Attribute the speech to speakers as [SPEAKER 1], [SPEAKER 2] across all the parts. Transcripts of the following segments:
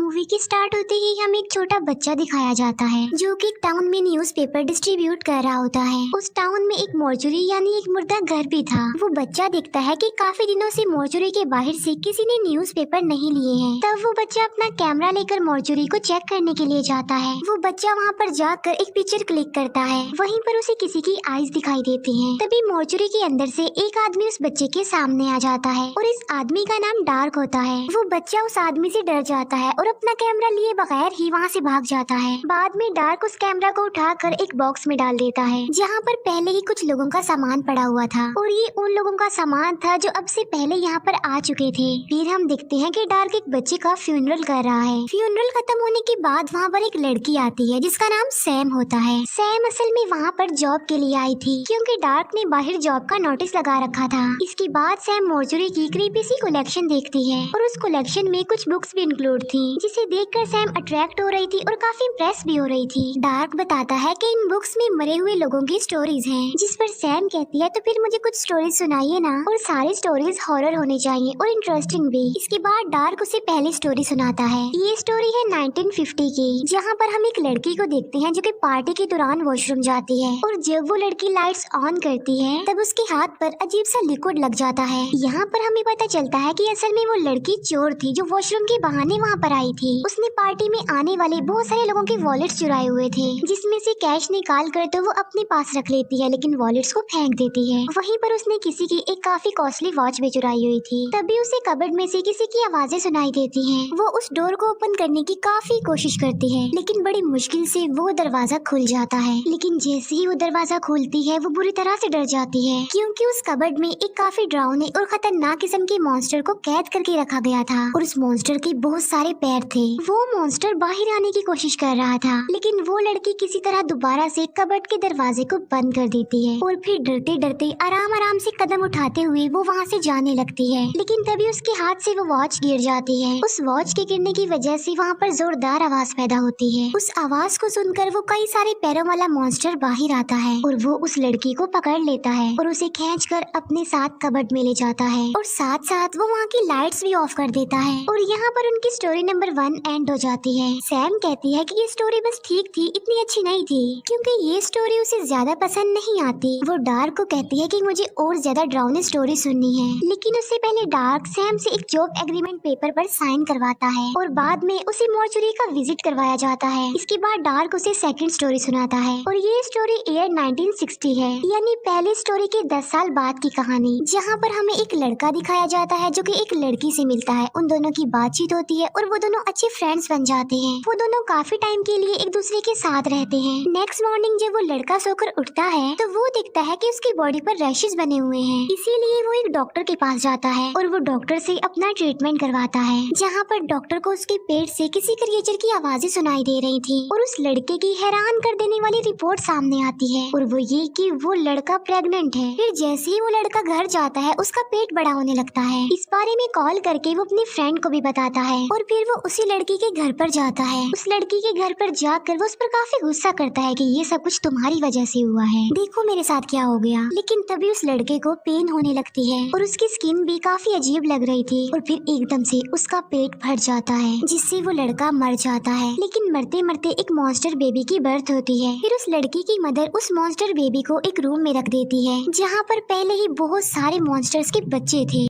[SPEAKER 1] Movie के start होते ही हमें एक छोटा बच्चा दिखाया जाता है जो कि एक टाउन में न्यूज़पेपर डिस्ट्रीब्यूट कर रहा होता है। उस टाउन में एक मोर्चरी यानी एक मुर्दा घर भी था। वो बच्चा देखता है कि काफी दिनों से मोर्चरी के बाहर से किसी ने न्यूज़पेपर नहीं लिए हैं। तब वो बच्चा अपना कैमरा लेकर मोर्चरी को चेक करने के लिए जाता है। वो बच्चा वहाँ पर जाकर एक पिक्चर क्लिक करता है। वहीं पर उसे किसी की आईज दिखाई देती है। तभी मोर्चरी के अंदर से एक आदमी उस बच्चे के सामने आ जाता है और इस आदमी का नाम डार्क होता है। वो बच्चा उस आदमी से डर जाता है और अपना कैमरा लिए बगैर ही वहाँ से भाग जाता है। बाद में डार्क उस कैमरा को उठाकर एक बॉक्स में डाल देता है जहाँ पर पहले ही कुछ लोगों का सामान पड़ा हुआ था और ये उन लोगों का सामान था जो अब से पहले यहाँ पर आ चुके थे। फिर हम देखते हैं कि डार्क एक बच्चे का फ्यूनरल कर रहा है। फ्यूनरल खत्म होने के बाद वहाँ पर एक लड़की आती है जिसका नाम सैम होता है। सैम असल में वहाँ पर जॉब के लिए आई थी क्योंकि डार्क ने बाहर जॉब का नोटिस लगा रखा था। इसके बाद सैम मोर्चरी की क्रीपी सी कलेक्शन देखती है और उस कलेक्शन में कुछ बुक्स भी इंक्लूड थी जिसे देखकर सैम अट्रैक्ट हो रही थी और काफी इम्प्रेस भी हो रही थी। डार्क बताता है कि इन बुक्स में मरे हुए लोगों की स्टोरीज हैं, जिस पर सैम कहती है तो फिर मुझे कुछ स्टोरीज सुनाइए ना, और सारी स्टोरीज हॉरर होनी चाहिए और इंटरेस्टिंग भी। इसके बाद डार्क उसे पहली स्टोरी सुनाता है। ये स्टोरी है 1950 की, जहाँ पर हम एक लड़की को देखते हैं जो कि पार्टी के दौरान वॉशरूम जाती है और जब वो लड़की लाइट्स ऑन करती है तब उसके हाथ पर अजीब सा लिक्विड लग जाता है। यहाँ पर हमें पता चलता है कि असल में वो लड़की चोर थी जो वॉशरूम के बहाने वहाँ पर आई थी। उसने पार्टी में आने वाले बहुत सारे लोगों के वॉलेट्स चुराए हुए थे जिसमें से कैश निकाल कर तो वो अपने पास रख लेती है लेकिन वॉलेट्स को फेंक देती है। वहीं पर उसने किसी की एक काफी कॉस्टली वॉच भी चुराई हुई थी। तभी उसे कबर्ड में से किसी की आवाजें सुनाई देती हैं। वो उस डोर को ओपन करने की काफी कोशिश करती है लेकिन बड़ी मुश्किल से वो दरवाजा खुल जाता है। लेकिन जैसे ही वो दरवाजा खोलती है वो बुरी तरह से डर जाती है क्योंकि उस कबर्ड में एक काफी डरावने और खतरनाक किस्म के मॉन्स्टर को कैद करके रखा गया था और उस मॉन्स्टर के बहुत सारे पैर थे। वो मॉन्स्टर बाहर आने की कोशिश कर रहा था लेकिन वो लड़की किसी तरह दोबारा से कबर्ड के दरवाजे को बंद कर देती है और फिर डरते डरते आराम आराम से कदम उठाते हुए वो वहाँ से जाने लगती है। लेकिन तभी उसके हाथ से वो वॉच गिर जाती है। उस वॉच के गिरने की वजह से वहाँ पर जोरदार आवाज पैदा होती है। उस आवाज को सुनकर वो कई सारे पैरों वाला मॉन्स्टर बाहर आता है और वो उस लड़की को पकड़ लेता है और उसे खींच कर अपने साथ कबर्ड में ले जाता है और साथ साथ वो वहाँ की लाइट्स भी ऑफ कर देता है। और यहाँ पर उनकी स्टोरी नंबर 1 एंड हो जाती है। सैम कहती है कि ये स्टोरी बस ठीक थी, इतनी अच्छी नहीं थी क्योंकि ये स्टोरी उसे ज्यादा पसंद नहीं आती। वो डार्क को कहती है कि मुझे और ज्यादा डरावनी स्टोरी सुननी है लेकिन उससे पहले डार्क सैम से एक जॉब एग्रीमेंट पेपर पर साइन करवाता है और बाद में उसे मोर्चरी का विजिट करवाया जाता है। इसके बाद डार्क उसे सेकंड स्टोरी सुनाता है और ये स्टोरी ईयर 1960 है, यानी पहली स्टोरी के 10 साल बाद की कहानी, जहाँ पर हमें एक लड़का दिखाया जाता है जो कि एक लड़की से मिलता है। उन दोनों की बातचीत होती है और वो दोनों अच्छे फ्रेंड्स बन जाते हैं। वो दोनों काफी टाइम के लिए एक दूसरे के साथ रहते हैं। नेक्स्ट मॉर्निंग जब वो लड़का सोकर उठता है तो वो देखता है कि उसकी बॉडी पर रैशेस बने हुए हैं। इसीलिए वो एक डॉक्टर के पास जाता है और वो डॉक्टर से अपना ट्रीटमेंट करवाता है, जहाँ पर डॉक्टर को उसके पेट से किसी क्रिएचर की आवाजें सुनाई दे रही थी और उस लड़के की हैरान कर देने वाली रिपोर्ट सामने आती है और वो ये कि वो लड़का प्रेग्नेंट है। फिर जैसे ही वो लड़का घर जाता है उसका पेट बड़ा होने लगता है। इस बारे में कॉल करके वो अपनी फ्रेंड को भी बताता है और फिर वो उसी लड़की के घर पर जाता है। उस लड़की के घर पर जाकर वो उस पर काफी गुस्सा करता है कि ये सब कुछ तुम्हारी वजह से हुआ है, देखो मेरे साथ क्या हो गया। लेकिन तभी उस लड़के को पेन होने लगती है और उसकी स्किन भी काफी अजीब लग रही थी और फिर एकदम से उसका पेट फट जाता है जिससे वो लड़का मर जाता है। लेकिन मरते मरते एक मॉन्स्टर बेबी की बर्थ होती है। फिर उस लड़की की मदर उस मॉन्स्टर बेबी को एक रूम में रख देती है जहाँ पर पहले ही बहुत सारे मॉन्स्टर्स के बच्चे थे।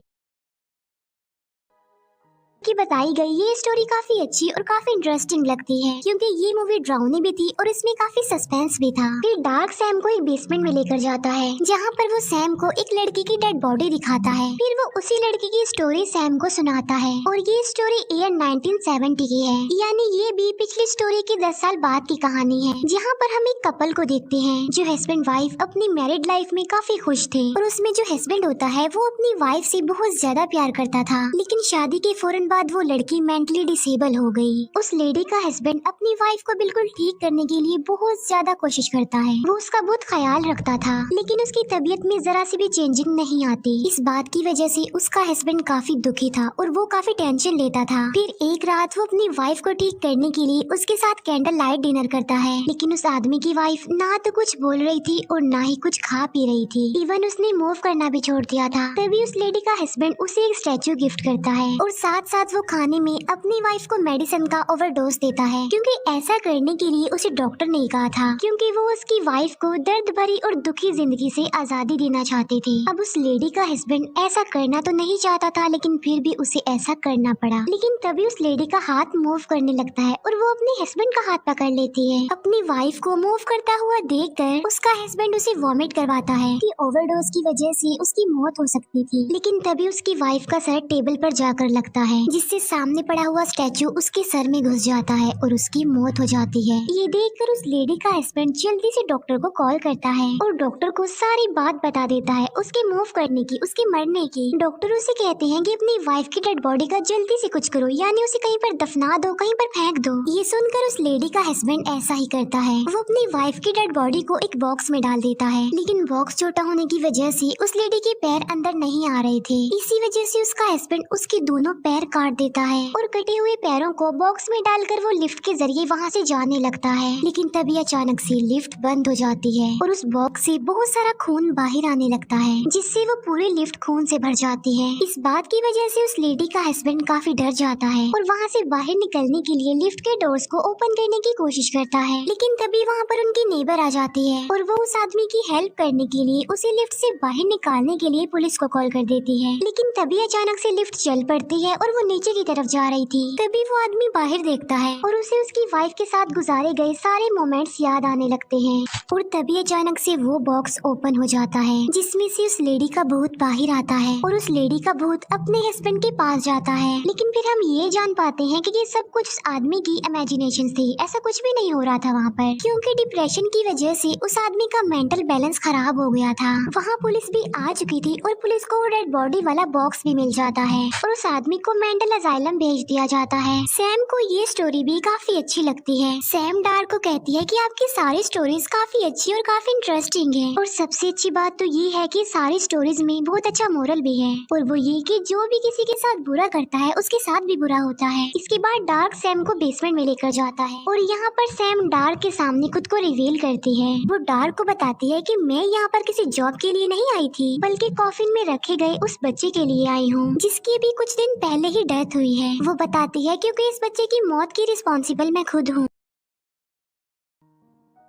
[SPEAKER 1] की बताई गई ये स्टोरी काफी अच्छी और काफी इंटरेस्टिंग लगती है क्योंकि ये मूवी डरावनी भी थी और इसमें काफी सस्पेंस भी था। फिर डार्क सैम को एक बेसमेंट में लेकर जाता है जहाँ पर वो सैम को एक लड़की की डेड बॉडी दिखाता है। फिर वो उसी लड़की की स्टोरी सैम को सुनाता है और ये स्टोरी ईयर 1970 की है, यानी ये भी पिछली स्टोरी के 10 साल बाद की कहानी है, जहाँ पर हम एक कपल को देखते हैं जो हस्बैंड वाइफ अपनी मैरिड लाइफ में काफी खुश थे और उसमें जो हस्बैंड होता है वो अपनी वाइफ से बहुत ज्यादा प्यार करता था। लेकिन शादी के फौरन बाद वो लड़की मेंटली डिसेबल हो गई। उस लेडी का हस्बैंड अपनी वाइफ को बिल्कुल ठीक करने के लिए बहुत ज्यादा कोशिश करता है। वो उसका बहुत ख्याल रखता था लेकिन उसकी तबीयत में जरा सी भी चेंजिंग नहीं आती। इस बात की वजह से उसका हस्बैंड काफी दुखी था और वो काफी टेंशन लेता था। फिर एक रात वो अपनी वाइफ को ठीक करने के लिए उसके साथ कैंडल लाइट डिनर करता है, लेकिन उस आदमी की वाइफ ना तो कुछ बोल रही थी और ना ही कुछ खा पी रही थी। इवन उसने मूव करना भी छोड़ दिया था। तभी उस लेडी का हस्बैंड उसे एक स्टैचू गिफ्ट करता है और साथ साथ बाद वो खाने में अपनी वाइफ को मेडिसिन का ओवरडोज देता है, क्योंकि ऐसा करने के लिए उसे डॉक्टर ने कहा था, क्योंकि वो उसकी वाइफ को दर्द भरी और दुखी जिंदगी से आजादी देना चाहते थे। अब उस लेडी का हस्बैंड ऐसा करना तो नहीं चाहता था, लेकिन फिर भी उसे ऐसा करना पड़ा। लेकिन तभी उस लेडी का हाथ मूव करने लगता है और वो अपने हस्बैंड का हाथ पकड़ लेती है। अपनी वाइफ को मूव करता हुआ देखकर उसका हस्बैंड उसे वॉमिट करवाता है कि ओवरडोज की वजह से उसकी मौत हो सकती थी। लेकिन तभी उसकी वाइफ का सर टेबल पर जाकर लगता है, जिससे सामने पड़ा हुआ स्टैचू उसके सर में घुस जाता है और उसकी मौत हो जाती है। ये देखकर उस लेडी का हस्बैंड जल्दी से डॉक्टर को कॉल करता है और डॉक्टर को सारी बात बता देता है, उसके मूव करने की, उसके मरने की। डॉक्टर उसे कहते हैं कि अपनी वाइफ की डेड बॉडी का जल्दी से कुछ करो, यानी उसे कहीं पर दफना दो, कहीं पर फेंक दो। ये सुनकर उस लेडी का हस्बैंड ऐसा ही करता है। वो अपनी वाइफ की डेड बॉडी को एक बॉक्स में डाल देता है, लेकिन बॉक्स छोटा होने की वजह से उस लेडी के पैर अंदर नहीं आ रहे थे। इसी वजह से उसका हस्बैंड उसके दोनों पैर काट देता है और कटे हुए पैरों को बॉक्स में डालकर वो लिफ्ट के जरिए वहाँ से जाने लगता है। लेकिन तभी अचानक से लिफ्ट बंद हो जाती है और उस बॉक्स से बहुत सारा खून बाहर आने लगता है, जिससे वो पूरी लिफ्ट खून से भर जाती है। इस बात की वजह से उस लेडी का हस्बैंड काफी डर जाता है और वहाँ से बाहर निकलने के लिए लिफ्ट के डोर्स को ओपन करने की कोशिश करता है। लेकिन तभी वहाँ पर उनकी नेबर आ जाती है और वो उस आदमी की हेल्प करने के लिए उसे लिफ्ट से बाहर निकालने के लिए पुलिस को कॉल कर देती है। लेकिन तभी अचानक से लिफ्ट चल पड़ती है और वो नीचे की तरफ जा रही थी। तभी वो आदमी बाहर देखता है और उसे उसकी वाइफ के साथ गुजारे गए सारे मोमेंट्स याद आने लगते हैं। और तभी अचानक से वो बॉक्स ओपन हो जाता है, जिसमें से उस लेडी का भूत बाहर आता है और उस लेडी का भूत अपने हस्बैंड के पास जाता है। लेकिन फिर हम ये जान पाते हैं कि ये सब कुछ उस आदमी की इमेजिनेशन थी, ऐसा कुछ भी नहीं हो रहा था वहाँ पर, क्योंकि डिप्रेशन की वजह से उस आदमी का मेंटल बैलेंस खराब हो गया था। वहाँ पुलिस भी आ चुकी थी और पुलिस को वो डेड बॉडी वाला बॉक्स भी मिल जाता है और उस आदमी को मेंटल असाइलम भेज दिया जाता है। सैम को ये स्टोरी भी काफी अच्छी लगती है। सैम डार्क को कहती है कि आपकी सारी स्टोरीज काफी अच्छी और काफी इंटरेस्टिंग है, और सबसे अच्छी बात तो ये है कि सारी स्टोरीज में बहुत अच्छा मोरल भी है, और वो ये कि जो भी किसी के साथ बुरा करता है उसके साथ भी बुरा होता है। इसके बाद डार्क सैम को बेसमेंट में लेकर जाता है और यहाँ पर सैम डार्क के सामने खुद को रिवील करती है। वो डार्क को बताती है कि मैं यहाँ पर किसी जॉब के लिए नहीं आई थी, बल्कि कॉफिन में रखे गए उस बच्चे के लिए आई हूँ, जिसकी भी कुछ दिन पहले ही डेथ हुई है। वो बताती है क्योंकि इस बच्चे की मौत की रिस्पॉन्सिबल मैं खुद हूँ।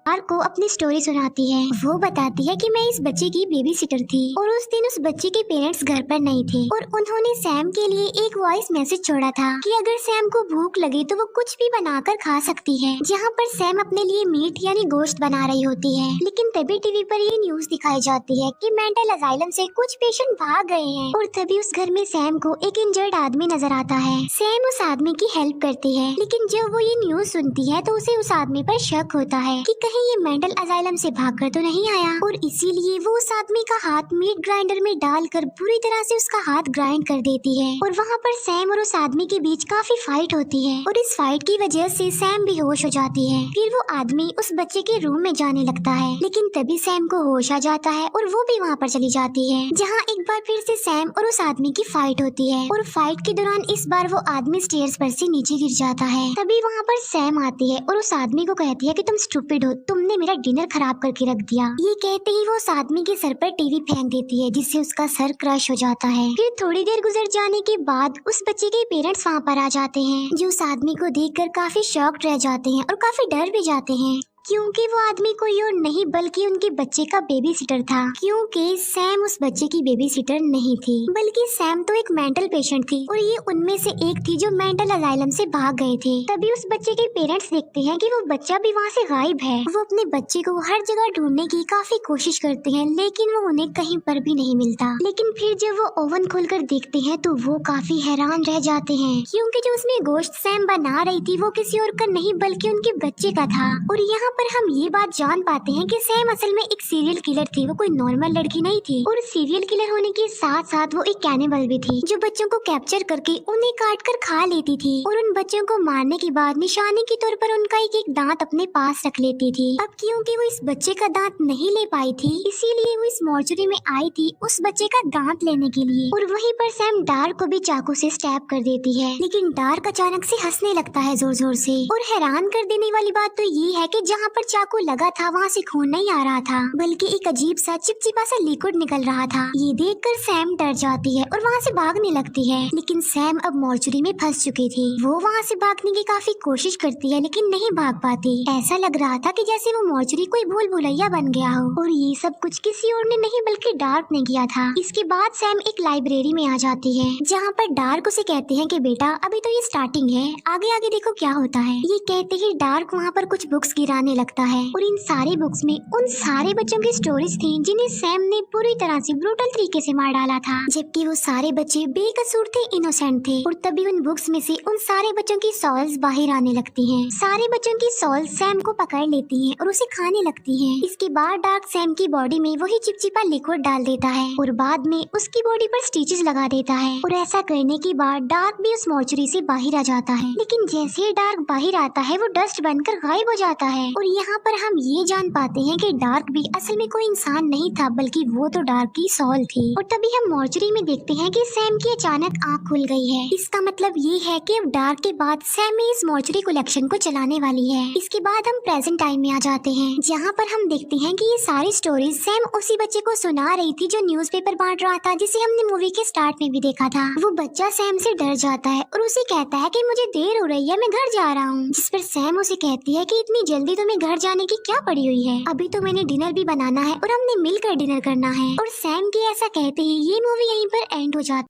[SPEAKER 1] डार्क को अपनी स्टोरी सुनाती है। वो बताती है कि मैं इस बच्चे की बेबी सिटर थी और उस दिन उस बच्चे के पेरेंट्स घर पर नहीं थे और उन्होंने सैम के लिए एक वॉइस मैसेज छोड़ा था कि अगर सैम को भूख लगे तो वो कुछ भी बनाकर खा सकती है, जहाँ पर सैम अपने लिए मीट यानी गोश्त बना रही होती है। लेकिन तभी टीवी पर ये न्यूज दिखाई जाती है कि मेंटल असाइलम से कुछ पेशेंट भाग गए हैं और तभी उस घर में सैम को एक इंजर्ड आदमी नजर आता है। सैम उस आदमी की हेल्प करती है, लेकिन जब वो ये न्यूज सुनती है तो उसे उस आदमी पर शक होता है कि कहीं ये मेंटल असाइलम से भागकर तो नहीं आया, और इसीलिए वो उस आदमी का हाथ मीट ग्राइंडर में डालकर बुरी तरह से उसका हाथ ग्राइंड कर देती है। और वहाँ पर सैम और उस आदमी के बीच काफी फाइट होती है और इस फाइट की वजह से सैम बेहोश हो जाती है। फिर वो आदमी उस बच्चे के रूम में जाने लगता है, लेकिन तभी सैम को होश आ जाता है और वो भी वहाँ पर चली जाती है, जहाँ एक बार फिर से सैम और उस आदमी की फाइट होती है। और फाइट के दौरान इस बार वो आदमी स्टेयर्स पर से नीचे गिर जाता है। तभी वहाँ पर सैम आती है और उस आदमी को कहती है कि तुम स्टूपिड हो, तुमने मेरा डिनर खराब करके रख दिया। ये कहते ही वो उस आदमी के सर पर टीवी फेंक देती है, जिससे उसका सर क्रश हो जाता है। फिर थोड़ी देर गुजर जाने के बाद उस बच्चे के पेरेंट्स वहाँ पर आ जाते हैं, जो उस आदमी को देखकर काफी शॉक्ड रह जाते हैं और काफी डर भी जाते हैं, क्योंकि वो आदमी कोई और नहीं बल्कि उनके बच्चे का बेबी सिटर था। क्योंकि सैम उस बच्चे की बेबी सिटर नहीं थी, बल्कि सैम तो एक मेंटल पेशेंट थी और ये उनमें से एक थी जो मेंटल असाइलम से भाग गए थे। तभी उस बच्चे के पेरेंट्स देखते हैं कि वो बच्चा भी वहाँ से गायब है। वो अपने बच्चे को हर जगह ढूंढने की काफी कोशिश करते हैं, लेकिन वो उन्हें कहीं पर भी नहीं मिलता। लेकिन फिर जब वो ओवन खोलकर देखते हैं तो वो काफी हैरान रह जाते हैं, क्योंकि जो उसमें गोश्त सैम बना रही थी वो किसी और का नहीं बल्कि उनके बच्चे का था। और यहाँ पर हम ये बात जान पाते हैं कि सैम असल में एक सीरियल किलर थी, वो कोई नॉर्मल लड़की नहीं थी। और सीरियल किलर होने के साथ साथ वो एक कैनिबल भी थी, जो बच्चों को कैप्चर करके उन्हें काट कर खा लेती थी और उन बच्चों को मारने के बाद निशाने के तौर पर उनका एक एक दांत अपने पास रख लेती थी। अब क्योंकि वो इस बच्चे का दांत नहीं ले पाई थी, इसीलिए वो इस मॉर्चरी में आई थी उस बच्चे का दांत लेने के लिए। और वहीं पर सैम डार्क को भी चाकू से स्टैब कर देती है, लेकिन डार्क अचानक से हंसने लगता है जोर जोर से। और हैरान कर देने वाली बात तो ये है कि जहाँ पर चाकू लगा था वहाँ से खून नहीं आ रहा था, बल्कि एक अजीब सा चिपचिपा सा लिक्विड निकल रहा था। ये देखकर सैम डर जाती है और वहाँ से भागने लगती है, लेकिन सैम अब मॉर्चुरी में फंस चुकी थी। वो वहाँ से भागने की काफी कोशिश करती है लेकिन नहीं भाग पाती। ऐसा लग रहा था कि जैसे वो मॉर्चुरी कोई भूल भुलैया बन गया हो, और ये सब कुछ किसी और ने नहीं बल्कि डार्क ने किया था। इसके बाद सैम एक लाइब्रेरी में आ जाती है, जहाँ पर डार्क उसे कहते हैं कि बेटा अभी तो ये स्टार्टिंग है, आगे आगे देखो क्या होता है। ये कहते ही डार्क वहाँ पर कुछ बुक्स गिराने लगता है, और इन सारे बुक्स में उन सारे बच्चों की स्टोरीज थी जिन्हें सैम ने पूरी तरह से ब्रूटल तरीके से मार डाला था, जबकि वो सारे बच्चे बेकसूर थे, इनोसेंट थे। और तभी उन बुक्स में से उन सारे बच्चों की सॉल्स बाहर आने लगती हैं। सारे बच्चों की सॉल्स सैम को पकड़ लेती हैं और उसे खाने लगती हैं। इसके बाद डार्क सैम की बॉडी में वही चिपचिपा लिक्विड डाल देता है और बाद में उसकी बॉडी पर स्टिचेस लगा देता है, और ऐसा करने के बाद डार्क भी उस मॉर्चुरी से बाहर आ जाता है। लेकिन जैसे ही डार्क बाहर आता है वो डस्ट बनकर गायब हो जाता है, और यहाँ पर हम ये जान पाते हैं कि डार्क भी असल में कोई इंसान नहीं था, बल्कि वो तो डार्क की सॉल थी। और तभी हम मॉर्चुरी में देखते हैं कि सैम की अचानक आँख खुल गई है। इसका मतलब ये है कि अब डार्क के बाद सैम में इस मॉर्चुरी कलेक्शन को चलाने वाली है। इसके बाद हम प्रेजेंट टाइम में आ जाते हैं, जहाँ पर हम देखते हैं कि ये सारी स्टोरीज सैम उसी बच्चे को सुना रही थी जो न्यूज़पेपर बांट रहा था, जिसे हमने मूवी के स्टार्ट में भी देखा था। वो बच्चा सैम से डर जाता है और उसे कहता है कि मुझे देर हो रही है, मैं घर जा रहा हूँ। जिस पर सैम उसे कहती है कि इतनी जल्दी तुम्हें घर जाने की क्या पड़ी हुई है, अभी तो मैंने डिनर भी बनाना है और हमने मिलकर डिनर करना है। और सैम के ऐसा कहते ही ये मूवी यहीं पर एंड हो जाती है।